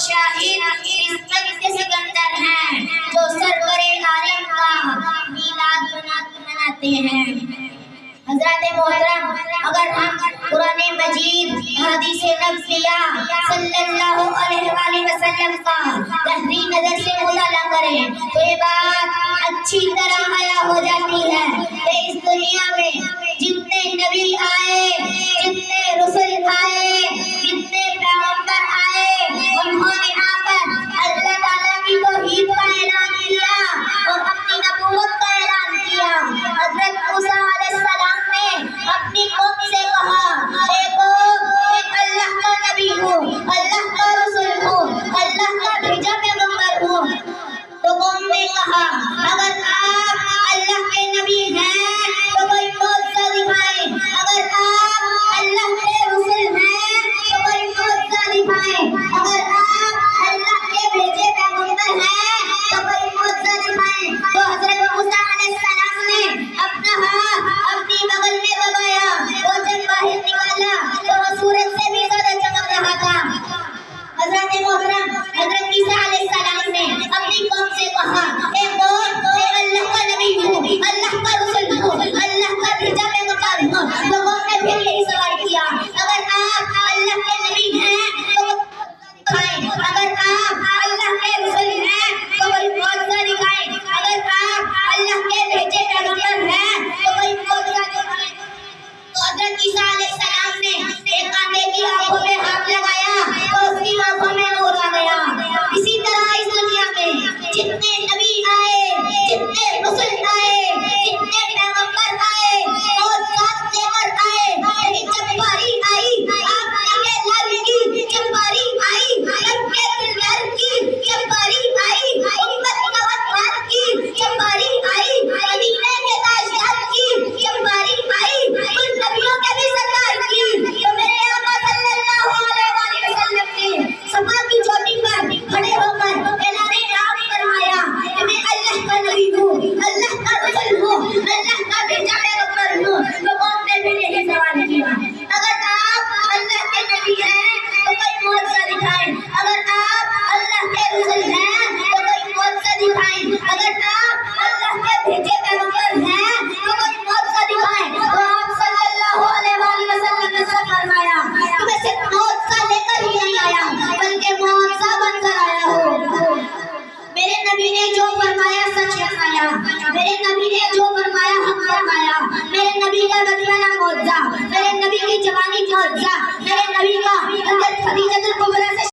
شاہد قسمت کے سکندر ہیں جو سرور عالم کا میلاد مناتے ہیں۔ حضرات محترم، اگر ہم قرآن مجید، حدیث نبویہ صلی اللہ علیہ وآلہ وسلم کا گہری نظر سے مطالعہ کریں تو یہ بات اچھی طرح عیاں ہو جاتی ہے کہ اس دنیا میں جتنے نبی آئے، جتنے رسول آئے، جتنے پیغمبر آئے، انہوں نے آ کر اللہ تعالیٰ کی توحید کا اعلان کیا اور اپنی نبوت کا اعلان کیا۔ حضرت موسیٰ علیہ السلام نے اپنی قوم سے کہا، اے قوم، میں اللہ کا نبی ہوں، اللہ کا رسول ہوں، اللہ کا بھیجا پیغمبر ہوں۔ تو قوم نے کہا، اگر آپ اللہ کے نبی ہیں تو کوئی معجزہ دکھائیں، اگر آپ اللہ کے رسول ہیں تو کوئی معجزہ دکھائیں، اگر آپ اللہ کے بھیجے پیغمبر ہیں تو کوئی معجزہ دکھائیں۔ تو حضرت موسیٰ علیہ السلام نے اپنا ہاتھ اپنی بغل میں دبایا، وہ جب باہر نکالا تو وہ سورج سے بھی زیادہ چمک رہا تھا۔ حضرت محترم، حضرت عیسیٰ علیہ السلام نے اپنی قوم سے کہا، اے قوم، میں اللہ کا نبی ہوں، اللہ کا رسول ہوں، اللہ کا بھیجا پیغمبر ہوں۔ تو قوم نے پھر یہی سوال کیا، اگر آپ اللہ کے نبی ہیں تو دکھائیں، اگر آپ اللہ کے رسول ہیں تو کوئی معجزہ دکھائیں، اگر آپ اللہ کے بھیجے پیغمبر ہیں تو کوئی معجزہ دکھائیں۔ تو حضرت عیسیٰ علیہ السلام نے ایک آندھے کی آنکھوں میں ہاتھ لگایا تو اس کی آنکھوں میں نور آ گیا۔ اسی طرح اس دنیا میں جتنے نبی آئے، جتنے رسول آئے، جتنے پیغمبر آئے، معجزات لے کر آئے، لیکن جب باری آئی آپ کے لال کی، جب باری آئی رب کے دلدار کی، جب باری آئی امت نوجوان کی، جب باری آئی مدینے کے تاجدار کی، جب باری آئی ان نبیوں کے بھی سردار کی، تو میرے آقا صلی اللہ علیہ وآلہ وسلم نے صفا کی چوٹی پر کھڑے ہو کر اعلان نام فرمایا کہ میں اللہ کا نبی ہوں، اللہ کا رسول ہوں، اللہ کا بھیجا پیغمبر ہوں۔ تو قوم نے بھی یہی سوال کیا، اگر آپ اللہ کے نبی ہیں تو کوئی معجزہ دکھائیں، اگر آپ اللہ کے رسول ہیں تو کوئی معجزہ دکھائیں، اگر آپ اللہ کے بھیجے پیغمبر ہیں تو کوئی معجزہ دکھائیں۔ تو آپ صلی اللہ علیہ وآلہ وسلم نے فرمایا کہ میں صرف معجزہ لے کر ہی نہیں آیا بلکہ معجزہ بن کر آیا ہوں۔ میرے نبی نے جو فرمایا سچ فرمایا، میرے نبی نے جو فرمایا حق فرمایا، میرے نبی کا بچپنا معجزہ، میرے نبی کی جوانی معجزہ، میرے نبی کا حضرت خدیجہ الکبریٰ سے